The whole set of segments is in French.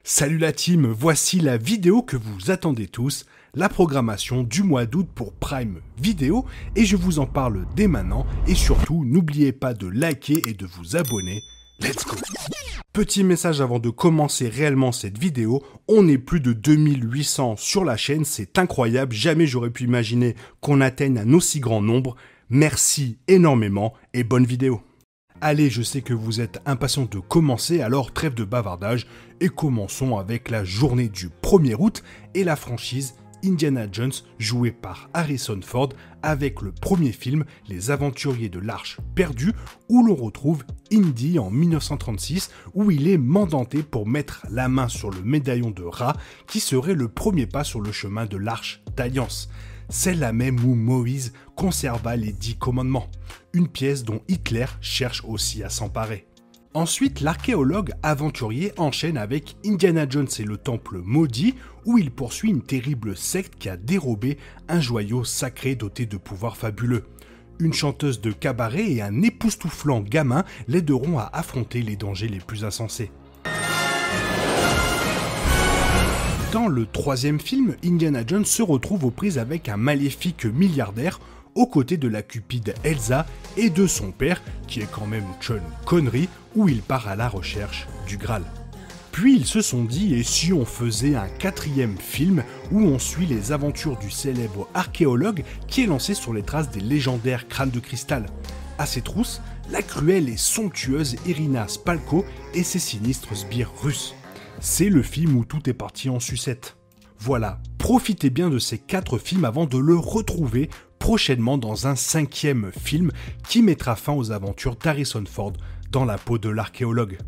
Salut la team, voici la vidéo que vous attendez tous, la programmation du mois d'août pour Prime Video, et je vous en parle dès maintenant, et surtout n'oubliez pas de liker et de vous abonner. Let's go! Petit message avant de commencer réellement cette vidéo, on est plus de 2800 sur la chaîne, c'est incroyable, jamais j'aurais pu imaginer qu'on atteigne un aussi grand nombre. Merci énormément et bonne vidéo! Allez, je sais que vous êtes impatients de commencer, alors trêve de bavardage et commençons avec la journée du 1er août et la franchise Indiana Jones jouée par Harrison Ford avec le premier film Les Aventuriers de l'Arche perdue où l'on retrouve Indy en 1936 où il est mandanté pour mettre la main sur le médaillon de Ra qui serait le premier pas sur le chemin de l'Arche d'Alliance. C'est la même où Moïse conserva les 10 commandements, une pièce dont Hitler cherche aussi à s'emparer. Ensuite, l'archéologue aventurier enchaîne avec Indiana Jones et le Temple maudit, où il poursuit une terrible secte qui a dérobé un joyau sacré doté de pouvoirs fabuleux. Une chanteuse de cabaret et un époustouflant gamin l'aideront à affronter les dangers les plus insensés. Dans le troisième film, Indiana Jones se retrouve aux prises avec un maléfique milliardaire aux côtés de la cupide Elsa et de son père, qui est quand même Sean Connery, où il part à la recherche du Graal. Puis ils se sont dit, et si on faisait un quatrième film où on suit les aventures du célèbre archéologue qui est lancé sur les traces des légendaires crânes de cristal. À ses trousses, la cruelle et somptueuse Irina Spalko et ses sinistres sbires russes. C'est le film où tout est parti en sucette. Voilà, profitez bien de ces 4 films avant de le retrouver prochainement dans un 5e film qui mettra fin aux aventures d'Harrison Ford dans la peau de l'archéologue.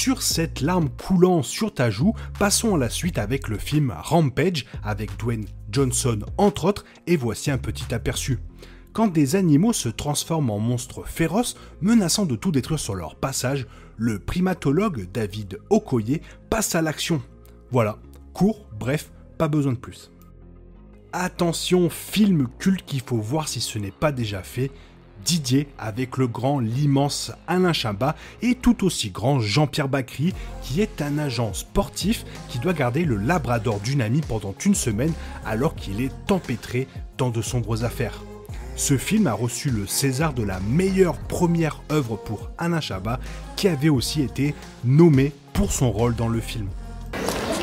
Sur cette larme coulant sur ta joue, passons à la suite avec le film Rampage avec Dwayne Johnson entre autres, et voici un petit aperçu. Quand des animaux se transforment en monstres féroces, menaçant de tout détruire sur leur passage, le primatologue David Okoye passe à l'action. Voilà, court, bref, pas besoin de plus. Attention, film culte qu'il faut voir si ce n'est pas déjà fait, Didier avec le grand, l'immense Alain Chabat et tout aussi grand Jean-Pierre Bacry qui est un agent sportif qui doit garder le labrador d'une amie pendant une semaine alors qu'il est empêtré dans de sombres affaires. Ce film a reçu le César de la meilleure première œuvre pour Alain Chabat qui avait aussi été nommé pour son rôle dans le film.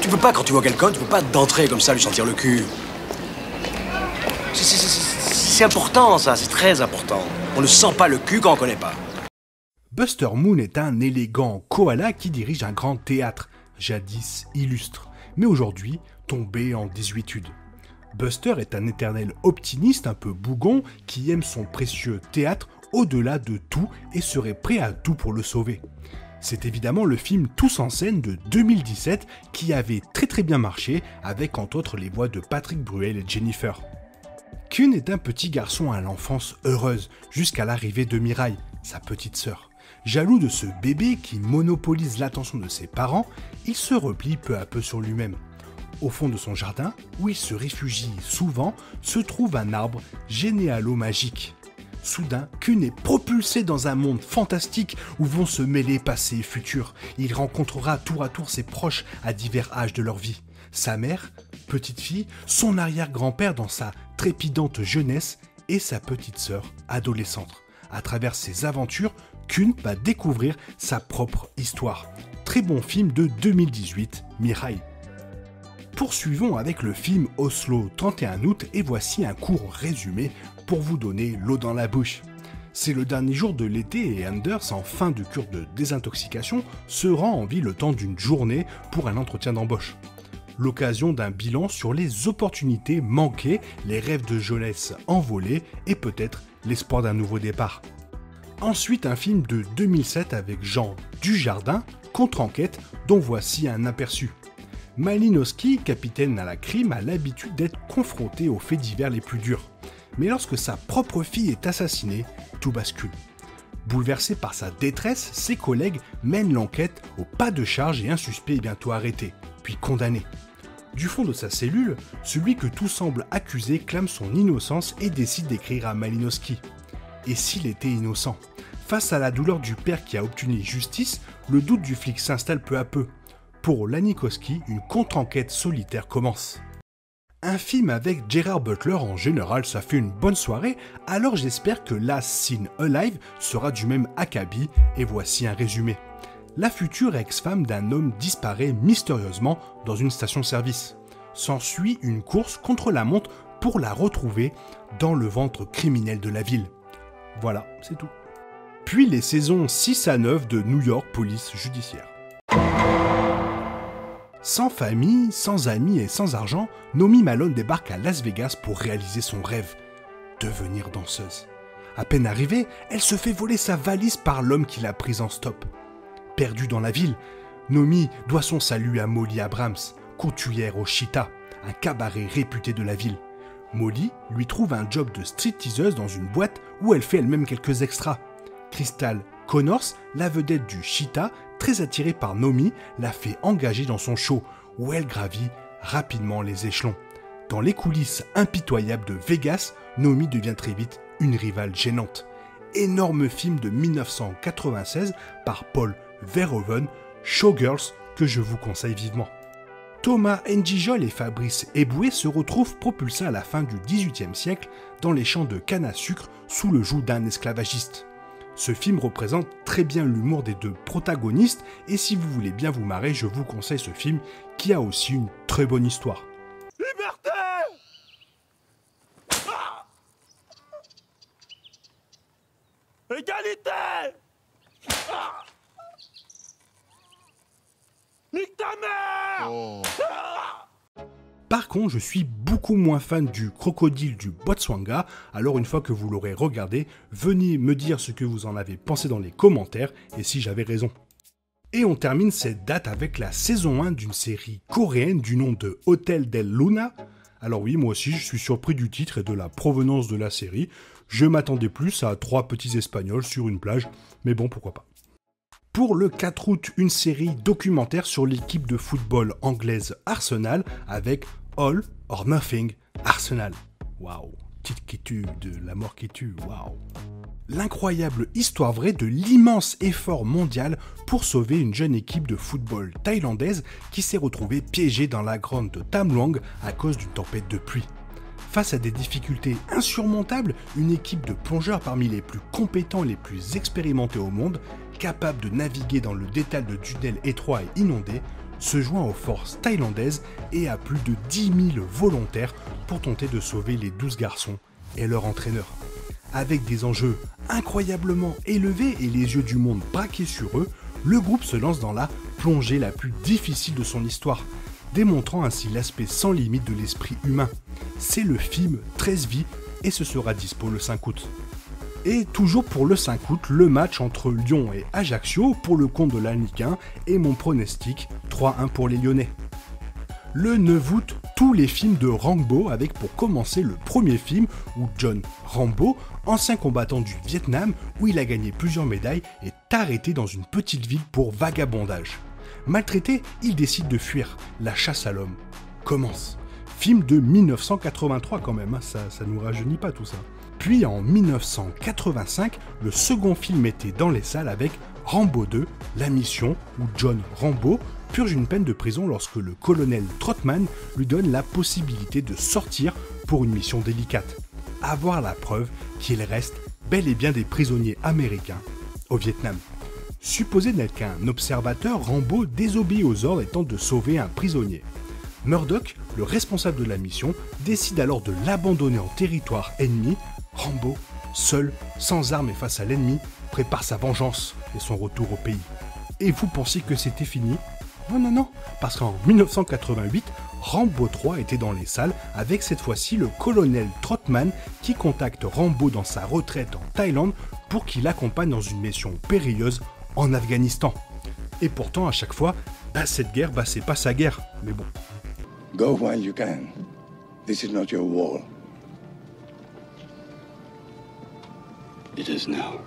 Tu peux pas, quand tu vois quelqu'un, tu peux pas d'entrer comme ça lui sentir le cul. C'est important ça, c'est très important. On ne sent pas le cul quand on connaît pas. Buster Moon est un élégant koala qui dirige un grand théâtre, jadis illustre, mais aujourd'hui tombé en désuétude. Buster est un éternel optimiste un peu bougon qui aime son précieux théâtre au-delà de tout et serait prêt à tout pour le sauver. C'est évidemment le film Tous en scène de 2017 qui avait très bien marché avec entre autres les voix de Patrick Bruel et Jennifer. Kun est un petit garçon à l'enfance heureuse, jusqu'à l'arrivée de Mirai, sa petite sœur. Jaloux de ce bébé qui monopolise l'attention de ses parents, il se replie peu à peu sur lui-même. Au fond de son jardin, où il se réfugie souvent, se trouve un arbre généalo-magique. Soudain, Kun est propulsé dans un monde fantastique où vont se mêler passé et futur. Il rencontrera tour à tour ses proches à divers âges de leur vie. Sa mère, petite fille, son arrière-grand-père dans sa trépidante jeunesse et sa petite sœur adolescente. À travers ses aventures, Kun va découvrir sa propre histoire. Très bon film de 2018, Mirai. Poursuivons avec le film Oslo 31 août et voici un court résumé pour vous donner l'eau dans la bouche. C'est le dernier jour de l'été et Anders, en fin de cure de désintoxication, se rend en ville le temps d'une journée pour un entretien d'embauche. L'occasion d'un bilan sur les opportunités manquées, les rêves de jeunesse envolés et peut-être l'espoir d'un nouveau départ. Ensuite un film de 2007 avec Jean Dujardin, contre-enquête, dont voici un aperçu. Malinowski, capitaine à la crime, a l'habitude d'être confronté aux faits divers les plus durs. Mais lorsque sa propre fille est assassinée, tout bascule. Bouleversés par sa détresse, ses collègues mènent l'enquête au pas de charge et un suspect est bientôt arrêté, puis condamné. Du fond de sa cellule, celui que tout semble accuser clame son innocence et décide d'écrire à Malinowski. Et s'il était innocent? Face à la douleur du père qui a obtenu justice, le doute du flic s'installe peu à peu. Pour Lanikowski, une contre-enquête solitaire commence. Un film avec Gerard Butler, en général, ça fait une bonne soirée, alors j'espère que Last Seen Alive sera du même acabit, et voici un résumé. La future ex-femme d'un homme disparaît mystérieusement dans une station-service. S'ensuit une course contre la montre pour la retrouver dans le ventre criminel de la ville. Voilà, c'est tout. Puis les saisons 6 à 9 de New York Police Judiciaire. Sans famille, sans amis et sans argent, Nomi Malone débarque à Las Vegas pour réaliser son rêve, devenir danseuse. À peine arrivée, elle se fait voler sa valise par l'homme qui l'a prise en stop. Perdue dans la ville, Nomi doit son salut à Molly Abrams, couturière au Cheetah, un cabaret réputé de la ville. Molly lui trouve un job de stripteaseuse dans une boîte où elle fait elle-même quelques extras. Crystal Connors, la vedette du Cheetah, très attirée par Nomi, la fait engager dans son show, où elle gravit rapidement les échelons. Dans les coulisses impitoyables de Vegas, Nomi devient très vite une rivale gênante. Énorme film de 1996 par Paul Verhoeven, Showgirls, que je vous conseille vivement. Thomas N'Gijol et Fabrice Eboué se retrouvent propulsés à la fin du XVIIIe siècle dans les champs de canne à sucre sous le joug d'un esclavagiste. Ce film représente très bien l'humour des deux protagonistes et si vous voulez bien vous marrer, je vous conseille ce film qui a aussi une très bonne histoire. Liberté! Ah! Égalité! Ah! Nique ta mère! Oh. Ah! Par contre, je suis beaucoup moins fan du crocodile du Botswana, alors une fois que vous l'aurez regardé, venez me dire ce que vous en avez pensé dans les commentaires et si j'avais raison. Et on termine cette date avec la saison 1 d'une série coréenne du nom de Hotel del Luna. Alors oui, moi aussi je suis surpris du titre et de la provenance de la série. Je m'attendais plus à 3 petits Espagnols sur une plage, mais bon, pourquoi pas. Pour le 4 août, une série documentaire sur l'équipe de football anglaise Arsenal avec All or Nothing Arsenal. Waouh, titre qui tue, de la mort qui tue, waouh. L'incroyable histoire vraie de l'immense effort mondial pour sauver une jeune équipe de football thaïlandaise qui s'est retrouvée piégée dans la grotte de Tam Luang à cause d'une tempête de pluie. Face à des difficultés insurmontables, une équipe de plongeurs parmi les plus compétents et les plus expérimentés au monde, capable de naviguer dans le dédale de tunnels étroits et inondés, se joint aux forces thaïlandaises et à plus de 10 000 volontaires pour tenter de sauver les 12 garçons et leur entraîneur. Avec des enjeux incroyablement élevés et les yeux du monde braqués sur eux, le groupe se lance dans la plongée la plus difficile de son histoire, démontrant ainsi l'aspect sans limite de l'esprit humain. C'est le film 13 vies et ce sera dispo le 5 août. Et toujours pour le 5 août, le match entre Lyon et Ajaccio pour le compte de la Ligue 1 et mon pronostic 3-1 pour les Lyonnais. Le 9 août, tous les films de Rambo avec pour commencer le premier film où John Rambo, ancien combattant du Vietnam où il a gagné plusieurs médailles, est arrêté dans une petite ville pour vagabondage. Maltraité, il décide de fuir. La chasse à l'homme commence. Film de 1983 quand même, hein, ça nous rajeunit pas tout ça. Puis en 1985, le second film était dans les salles avec Rambo 2, La Mission, où John Rambo purge une peine de prison lorsque le colonel Trotman lui donne la possibilité de sortir pour une mission délicate. Avoir la preuve qu'il reste bel et bien des prisonniers américains au Vietnam. Supposé n'être qu'un observateur, Rambo désobéit aux ordres et tente de sauver un prisonnier. Murdoch, le responsable de la mission, décide alors de l'abandonner en territoire ennemi. Rambo, seul, sans armes et face à l'ennemi, prépare sa vengeance et son retour au pays. Et vous pensiez que c'était fini ? Non, parce qu'en 1988, Rambo 3 était dans les salles avec cette fois-ci le colonel Trotman qui contacte Rambo dans sa retraite en Thaïlande pour qu'il l'accompagne dans une mission périlleuse en Afghanistan. Et pourtant, à chaque fois, cette guerre, c'est pas sa guerre, mais bon. Go while you can. This is not your war. It is now.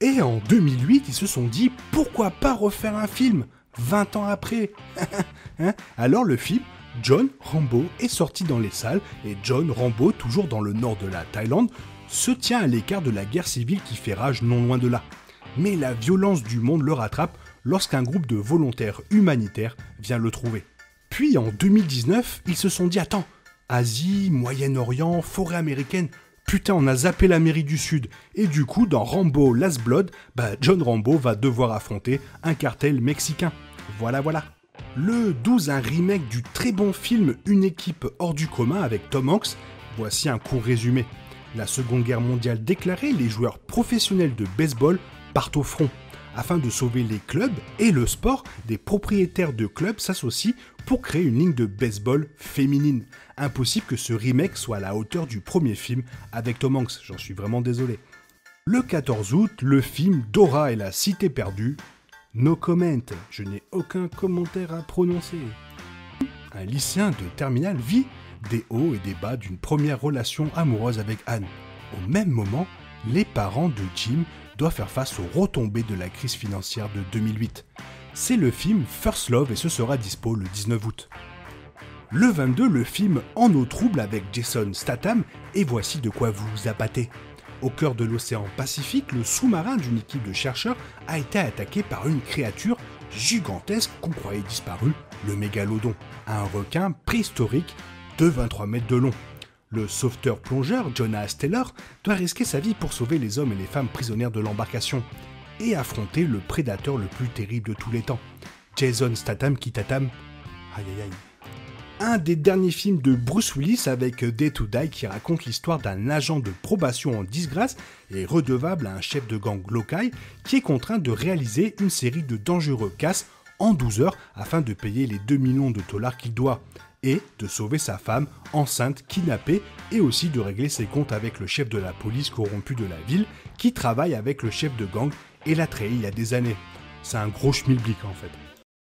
Et en 2008, ils se sont dit pourquoi pas refaire un film 20 ans après. Hein? Alors le film John Rambo est sorti dans les salles et John Rambo, toujours dans le nord de la Thaïlande, se tient à l'écart de la guerre civile qui fait rage non loin de là. Mais la violence du monde le rattrape lorsqu'un groupe de volontaires humanitaires vient le trouver. Puis en 2019, ils se sont dit attends, Asie, Moyen-Orient, forêt américaine, putain on a zappé l'Amérique du Sud. Et du coup dans Rambo Last Blood, John Rambo va devoir affronter un cartel mexicain. Voilà. Le 12, un remake du très bon film Une équipe hors du commun avec Tom Hanks. Voici un court résumé. La Seconde Guerre mondiale déclarée, les joueurs professionnels de baseball partent au front. Afin de sauver les clubs et le sport, des propriétaires de clubs s'associent pour créer une ligne de baseball féminine. Impossible que ce remake soit à la hauteur du premier film avec Tom Hanks, j'en suis vraiment désolé. Le 14 août, le film Dora et la cité perdue. No comment, je n'ai aucun commentaire à prononcer. Un lycéen de terminale vit des hauts et des bas d'une première relation amoureuse avec Anne. Au même moment, les parents de Jim doivent faire face aux retombées de la crise financière de 2008. C'est le film First Love et ce sera dispo le 19 août. Le 22, le film En eau trouble avec Jason Statham et voici de quoi vous appâtez. Au cœur de l'océan Pacifique, le sous-marin d'une équipe de chercheurs a été attaqué par une créature gigantesque qu'on croyait disparue, le mégalodon, un requin préhistorique de 23 mètres de long. Le sauveteur-plongeur Jonas Taylor doit risquer sa vie pour sauver les hommes et les femmes prisonnières de l'embarcation et affronter le prédateur le plus terrible de tous les temps, Jason Statham qui tatam. Aïe aïe aïe. Un des derniers films de Bruce Willis avec Day to Die qui raconte l'histoire d'un agent de probation en disgrâce et redevable à un chef de gang local qui est contraint de réaliser une série de dangereux casses en 12 heures afin de payer les 2 millions de dollars qu'il doit et de sauver sa femme enceinte kidnappée et aussi de régler ses comptes avec le chef de la police corrompu de la ville qui travaille avec le chef de gang et l'a trahi il y a des années. C'est un gros schmilblick en fait.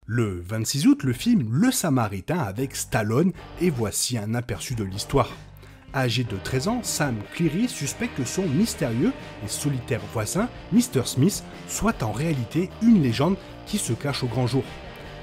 Le 26 août, le film Le Samaritain avec Stallone et voici un aperçu de l'histoire. Âgé de 13 ans, Sam Cleary suspecte que son mystérieux et solitaire voisin, Mr. Smith, soit en réalité une légende qui se cache au grand jour.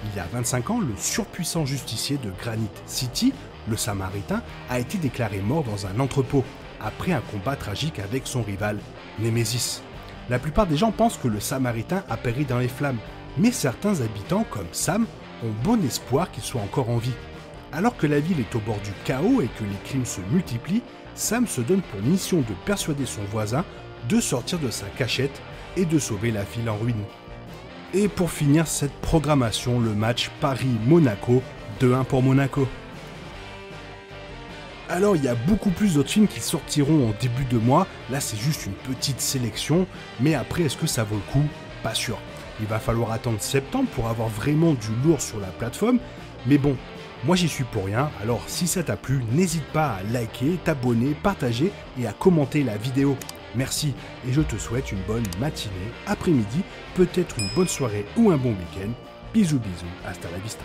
Il y a 25 ans, le surpuissant justicier de Granite City, le Samaritain, a été déclaré mort dans un entrepôt, après un combat tragique avec son rival, Nemesis. La plupart des gens pensent que le Samaritain a péri dans les flammes, mais certains habitants, comme Sam, ont bon espoir qu'il soit encore en vie. Alors que la ville est au bord du chaos et que les crimes se multiplient, Sam se donne pour mission de persuader son voisin de sortir de sa cachette et de sauver la ville en ruine. Et pour finir cette programmation, le match Paris-Monaco, 2-1 pour Monaco. Alors il y a beaucoup plus d'autres films qui sortiront en début de mois, là c'est juste une petite sélection, mais après est-ce que ça vaut le coup? Pas sûr. Il va falloir attendre septembre pour avoir vraiment du lourd sur la plateforme, mais bon, moi j'y suis pour rien, alors si ça t'a plu, n'hésite pas à liker, t'abonner, partager et à commenter la vidéo. Merci et je te souhaite une bonne matinée, après-midi, peut-être une bonne soirée ou un bon week-end. Bisous bisous, hasta la vista.